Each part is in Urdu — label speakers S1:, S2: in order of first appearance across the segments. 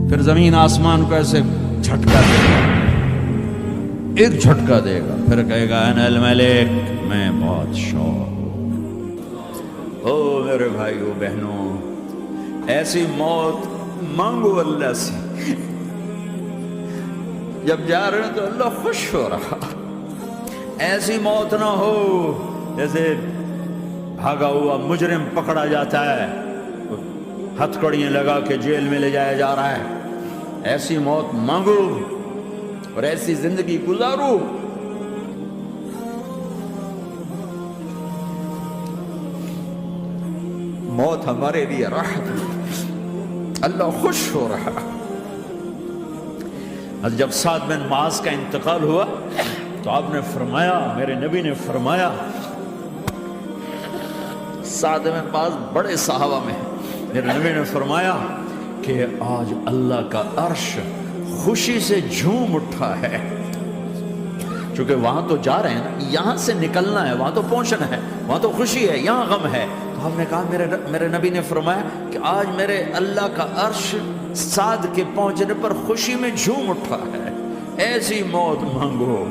S1: پھر زمین آسمان کو ایسے جھٹکا دے گا، ایک جھٹکا دے گا، پھر کہے گا انا الملک، میں بادشاہ ہوں۔ او میرے بھائیو بہنوں، ایسی موت مانگو اللہ سے، جب جا رہے ہیں تو اللہ خوش ہو رہا۔ ایسی موت نہ ہو جیسے بھاگا ہوا مجرم پکڑا جاتا ہے، ہتھکڑیاں لگا کے جیل میں لے جایا جا رہا ہے۔ ایسی موت مانگو اور ایسی زندگی گزارو۔ موت ہمارے لیے راحت ہے، اللہ خوش ہو رہا۔ جب سعد بن معاذ کا انتقال ہوا تو آپ نے فرمایا، میرے نبی نے فرمایا، سعد بن معاذ بڑے صحابہ میں ہیں، میرے نبی نے فرمایا کہ آج اللہ کا عرش خوشی سے جھوم اٹھا ہے، چونکہ وہاں تو جا رہے ہیں نا، یہاں سے نکلنا ہے، وہاں تو پہنچنا ہے، وہاں تو خوشی ہے، یہاں غم ہے۔ تو ہم نے کہا، میرے نبی نے فرمایا کہ آج میرے اللہ کا عرش سعد کے پہنچنے پر خوشی میں جھوم اٹھا ہے۔ ایسی موت مانگو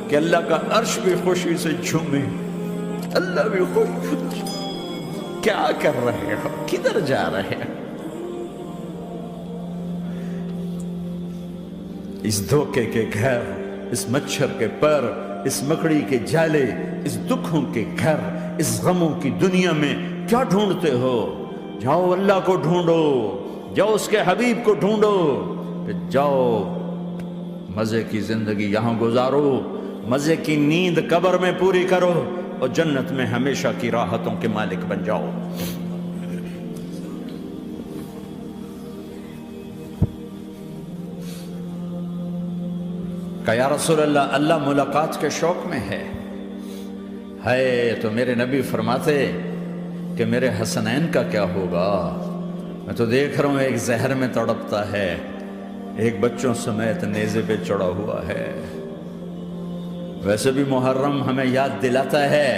S1: کہ اللہ کا عرش بھی خوشی سے جھومے، اللہ بھی خوش۔ کیا کر رہے ہو؟ کدھر جا رہے ہیں؟ اس دھوکے کے گھر، اس مچھر کے پر، اس مکڑی کے جالے، اس دکھوں کے گھر، اس غموں کی دنیا میں کیا ڈھونڈتے ہو؟ جاؤ اللہ کو ڈھونڈو، جاؤ اس کے حبیب کو ڈھونڈو، پھر جاؤ مزے کی زندگی یہاں گزارو، مزے کی نیند قبر میں پوری کرو، اور جنت میں ہمیشہ کی راحتوں کے مالک بن جاؤ۔ کہا یا رسول اللہ، اللہ ملاقات کے شوق میں ہے۔ تو میرے نبی فرماتے کہ میرے حسنین کا کیا ہوگا؟ میں تو دیکھ رہا ہوں ایک زہر میں تڑپتا ہے، ایک بچوں سمیت نیزے پہ چڑھا ہوا ہے۔ ویسے بھی محرم ہمیں یاد دلاتا ہے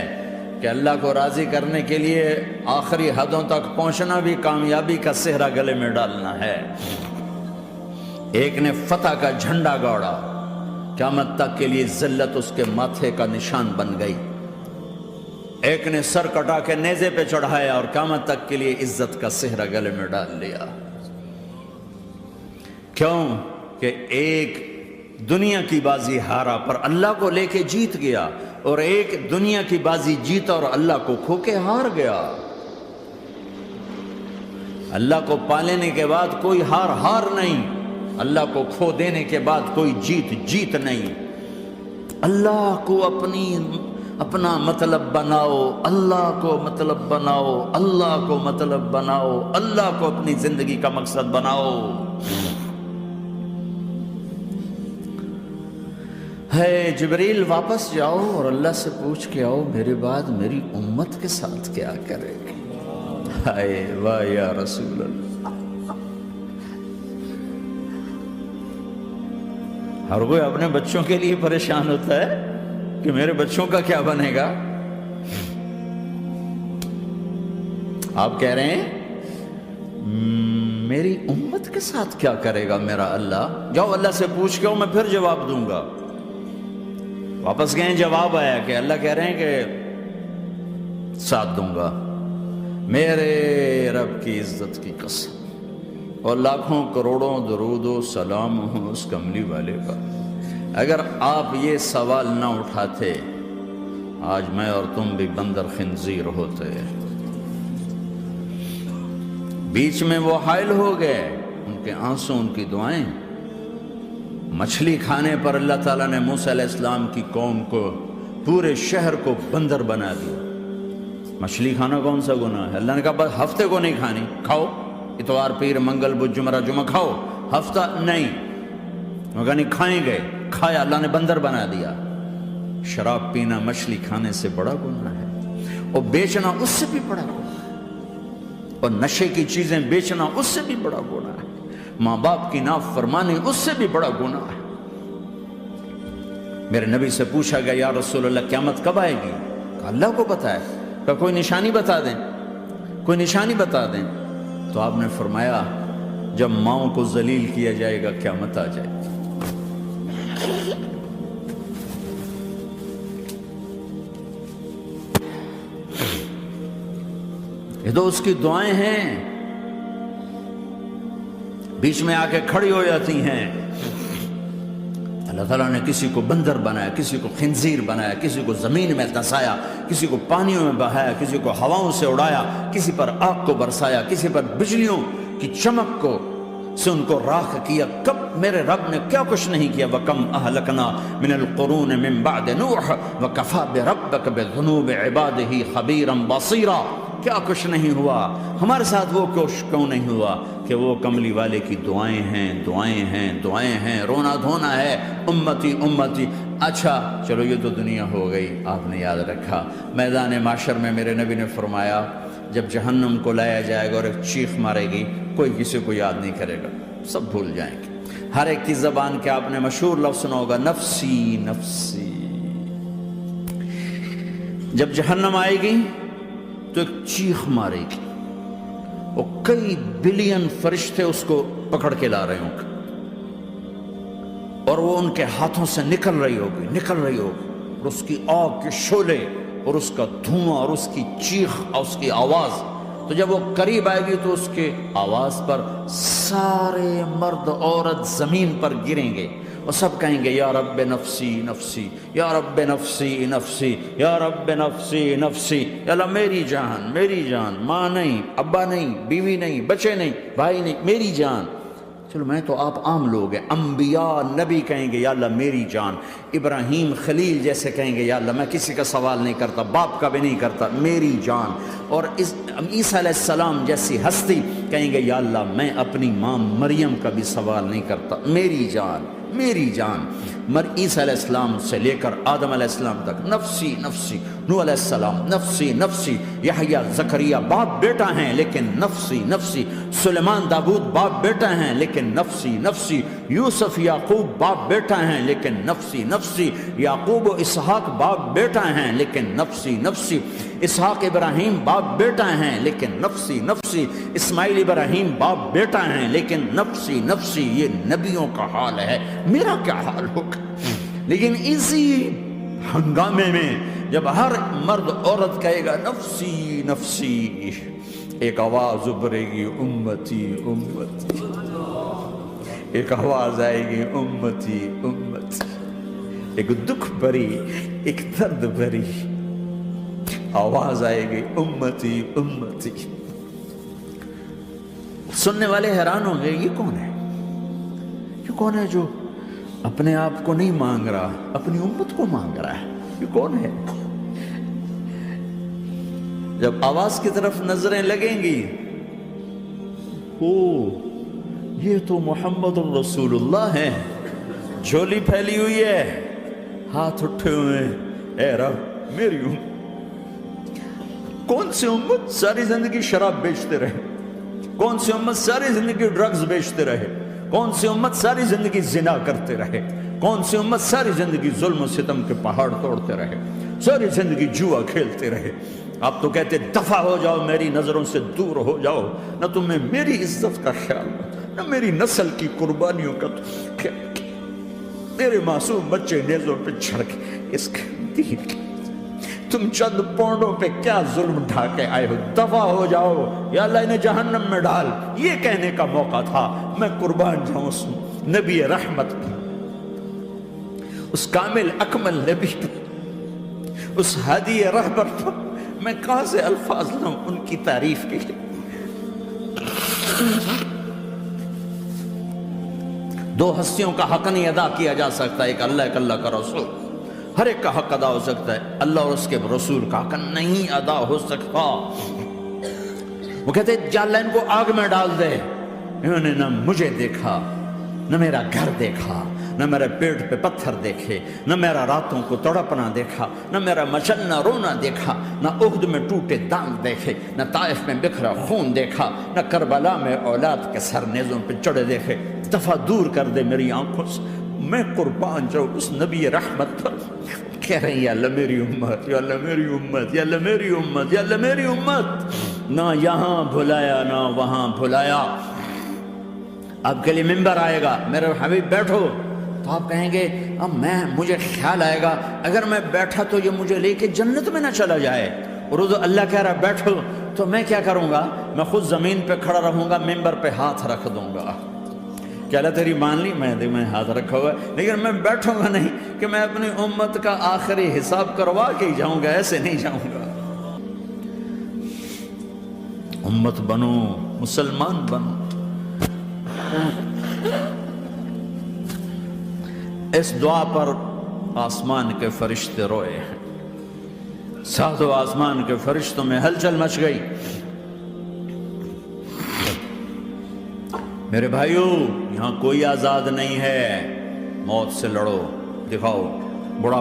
S1: کہ اللہ کو راضی کرنے کے لیے آخری حدوں تک پہنچنا بھی کامیابی کا صحرا گلے میں ڈالنا ہے۔ ایک نے فتح کا جھنڈا گاڑا، قیامت تک کے لیے ذلت اس کے ماتھے کا نشان بن گئی۔ ایک نے سر کٹا کے نیزے پہ چڑھایا اور قیامت تک کے لیے عزت کا صحرا گلے میں ڈال لیا۔ کیوں کہ ایک دنیا کی بازی ہارا پر اللہ کو لے کے جیت گیا، اور ایک دنیا کی بازی جیتا اور اللہ کو کھو کے ہار گیا۔ اللہ کو پانے کے بعد کوئی ہار نہیں، اللہ کو کھو دینے کے بعد کوئی جیت نہیں۔ اللہ کو اپنا مطلب بناؤ، اللہ کو مطلب بناؤ، اللہ کو مطلب بناؤ، اللہ کو اپنی زندگی کا مقصد بناؤ۔ جبریل واپس جاؤ اور اللہ سے پوچھ کے آؤ، میرے بعد میری امت کے ساتھ کیا کرے گی؟ واہ یا رسول اللہ۔ ہر کوئی اپنے بچوں کے لیے پریشان ہوتا ہے کہ میرے بچوں کا کیا بنے گا۔ آپ کہہ رہے ہیں میری امت کے ساتھ کیا کرے گا میرا اللہ؟ جاؤ اللہ سے پوچھ کے میں پھر جواب دوں گا۔ واپس گئے، جواب آیا کہ اللہ کہہ رہے ہیں کہ ساتھ دوں گا، میرے رب کی عزت کی قسم، اور لاکھوں کروڑوں درود و سلام ہوں اس کملی والے کا۔ اگر آپ یہ سوال نہ اٹھاتے، آج میں اور تم بھی بندر خنزیر ہوتے۔ بیچ میں وہ حائل ہو گئے، ان کے آنسو، ان کی دعائیں۔ مچھلی کھانے پر اللہ تعالیٰ نے موسیٰ علیہ السلام کی قوم کو، پورے شہر کو بندر بنا دیا۔ مچھلی کھانا کون سا گناہ ہے؟ اللہ نے کہا بس ہفتے کو نہیں کھانی، کھاؤ، اتوار پیر منگل بدھ جمعہ جمعہ کھاؤ، ہفتہ نہیں۔ وہ کہا نہیں، کھائیں گے، کھایا، اللہ نے بندر بنا دیا۔ شراب پینا مچھلی کھانے سے بڑا گناہ ہے، اور بیچنا اس سے بھی بڑا گناہ ہے، اور نشے کی چیزیں بیچنا اس سے بھی بڑا گناہ ہے، ماں باپ کی نافرمانی اس سے بھی بڑا گناہ ہے۔ میرے نبی سے پوچھا گیا یا رسول اللہ قیامت کب آئے گی؟ کہا اللہ کو پتہ ہے۔ کہا کوئی نشانی بتا دیں، کوئی نشانی بتا دیں۔ تو آپ نے فرمایا جب ماؤں کو ذلیل کیا جائے گا قیامت آ جائے گی۔ یہ تو اس کی دعائیں ہیں، بیچ میں آ کے کھڑی ہو جاتی ہیں۔ اللہ تعالیٰ نے کسی کو بندر بنایا، کسی کو خنزیر بنایا، کسی کو زمین میں دھسایا، کسی کو پانیوں میں بہایا، کسی کو ہواؤں سے اڑایا، کسی پر آگ کو برسایا، کسی پر بجلیوں کی چمک کو سے ان کو راکھ کیا۔ کب میرے رب نے کیا کچھ نہیں کیا۔ وَكَمْ أَهْلَكْنَا مِنَ الْقُرُونِ مِنْ بَعْدِ نُوحٍ وَكَفَى بِرَبِّكَ بِذُنُوبِ عِبَادِهِ خَبِيرًا بَصِيرًا۔ کیا کچھ نہیں ہوا ہمارے ساتھ، وہ کچھ کیوں نہیں ہوا کہ وہ کملی والے کی دعائیں ہیں، دعائیں ہیں، دعائیں ہیں، رونا دھونا ہے، امتی امتی۔ اچھا چلو یہ تو دنیا ہو گئی، آپ نے یاد رکھا میدان معاشر میں میرے نبی نے فرمایا جب جہنم کو لایا جائے گا اور ایک چیخ مارے گی، کوئی کسی کو یاد نہیں کرے گا، سب بھول جائیں گے۔ ہر ایک کی زبان کے آپ نے مشہور لفظ سنا ہوگا، نفسی نفسی۔ جب جہنم آئے گی تو ایک چیخ مارے گی، اور کئی بلین فرشتے اس کو پکڑ کے لا رہے ہوں گے، اور وہ ان کے ہاتھوں سے نکل رہی ہوگی، اور اس کی آگ کے شعلے اور اس کا دھواں اور اس کی چیخ اور اس کی آواز۔ تو جب وہ قریب آئے گی تو اس کے آواز پر سارے مرد عورت زمین پر گریں گے اور سب کہیں گے یا رب نفسی نفسی، یا رب نفسی نفسی، یا رب نفسی نفسی۔ یا اللہ میری جان، میری جان، ماں نہیں، ابا نہیں، بیوی نہیں، بچے نہیں، بھائی نہیں، میری جان۔ چلو میں تو آپ عام لوگ ہیں، انبیاء نبی کہیں گے یا اللہ میری جان، ابراہیم خلیل جیسے کہیں گے یا اللہ میں کسی کا سوال نہیں کرتا، باپ کا بھی نہیں کرتا، میری جان۔ اور عیسیٰ علیہ السلام جیسی ہستی کہیں گے یا اللہ میں اپنی ماں مریم کا بھی سوال نہیں کرتا، میری جان، میری جان۔ عیسیٰ علیہ السلام سے لے کر آدم علیہ السلام تک نفسی نفسی، نوح علیہ السلام نفسی نفسی، یحییٰ زکریا باپ بیٹا ہیں لیکن نفسی نفسی، سلیمان داؤد باپ بیٹا ہیں لیکن نفسی نفسی، یوسف یعقوب باپ بیٹا ہیں لیکن نفسی نفسی، یعقوب و اسحاق باپ بیٹا ہیں لیکن نفسی نفسی، اسحاق ابراہیم باپ بیٹا ہیں لیکن نفسی نفسی، اسماعیل ابراہیم باپ بیٹا ہیں لیکن نفسی نفسی۔ یہ نبیوں کا حال ہے، میرا کیا حال ہوگا؟ لیکن اسی ہنگامے میں جب ہر مرد عورت کہے گا نفسی نفسی، ایک آواز ابھرے گی امتی امتی، ایک آواز آئے گی امتی امتی، ایک دکھ بھری، ایک درد بھری آواز آئے گی امتی امتی۔ سننے والے حیران ہوں گے یہ کون ہے، یہ کون ہے جو اپنے آپ کو نہیں مانگ رہا، اپنی امت کو مانگ رہا ہے، یہ کون ہے؟ جب آواز کی طرف نظریں لگیں گی، او یہ تو محمد الرسول اللہ ہے، جھولی پھیلی ہوئی ہے، ہاتھ اٹھے ہوئے ہیں، اے رب میری امت۔ کون سی امت ساری زندگی شراب بیچتے رہے، کون سی امت ساری زندگی ڈرگز بیچتے رہے، کون سی امت ساری زندگی زنا کرتے رہے، کون سی امت ساری زندگی ظلم و ستم کے پہاڑ توڑتے رہے، ساری زندگی جوا کھیلتے رہے۔ آپ تو کہتے دفع ہو جاؤ، میری نظروں سے دور ہو جاؤ، نہ تمہیں میری عزت کا خیال، نہ میری نسل کی قربانیوں کا خیال، میرے معصوم بچے نیزوں پہ چڑھ کے اس کے دین کے تم چند پونڈوں پہ کیا ظلم ڈھا کے آئے ہو، دفع ہو جاؤ، یا اللہ انہیں جہنم میں ڈال۔ یہ کہنے کا موقع تھا، میں قربان جاؤں اس نبی رحمت پر، اس کامل اکمل نبی پر، اس ہادی رہبر پر۔ میں کہاں سے الفاظ لوں ان کی تعریف کے لیے؟ دو ہستیوں کا حق نہیں ادا کیا جا سکتا، ایک اللہ، ایک اللہ کا رسول۔ ہر ایک کا حق ادا ہو سکتا ہے، اللہ اور اس کے رسول کا حق نہیں ادا ہو سکتا۔ وہ کہتے جا اللہ ان کو آگ میں ڈال دے، انہوں نے نہ مجھے دیکھا، نہ میرا گھر دیکھا، نہ میرے پیٹ پہ پتھر دیکھے، نہ میرا راتوں کو تڑپنا دیکھا، نہ میرا مچلنا رونا دیکھا، نہ احد میں ٹوٹے دانت دیکھے، نہ طائف میں بکھرا خون دیکھا، نہ کربلا میں اولاد کے سر نیزوں پہ چڑھے دیکھے۔ دفعہ دور کر دے میری آنکھوں سے، میں قربان جاؤں اس نبی رحمت پر۔ کہہ رہے ہیں یا اللہ میری امت، یا اللہ میری امت، یا اللہ میری امت، یا اللہ میری امت۔ نہ یہاں بھلایا نہ وہاں بھلایا، آپ کے لیے ممبر آئے گا، میرے حبیب بیٹھو، تو آپ کہیں گے اب مجھے خیال آئے گا اگر میں بیٹھا تو یہ مجھے لے کے جنت میں نہ چلا جائے، اور اللہ کہہ رہا بیٹھو، تو میں کیا کروں گا؟ میں خود زمین پہ کھڑا رہوں گا، ممبر پہ ہاتھ رکھ دوں گا کہ اللہ تیری مان لی، میں ہاتھ رکھا ہوا ہے، لیکن میں بیٹھوں گا نہیں کہ میں اپنی امت کا آخری حساب کروا کے ہی جاؤں گا، ایسے نہیں جاؤں گا۔ امت بنو، مسلمان بنو۔ اس دعا پر آسمان کے فرشتے روئے ہیں، ساتوں آسمان کے فرشتوں میں ہلچل مچ گئی۔ میرے بھائیو، یہاں کوئی آزاد نہیں ہے، موت سے لڑو، دکھاؤ بڑا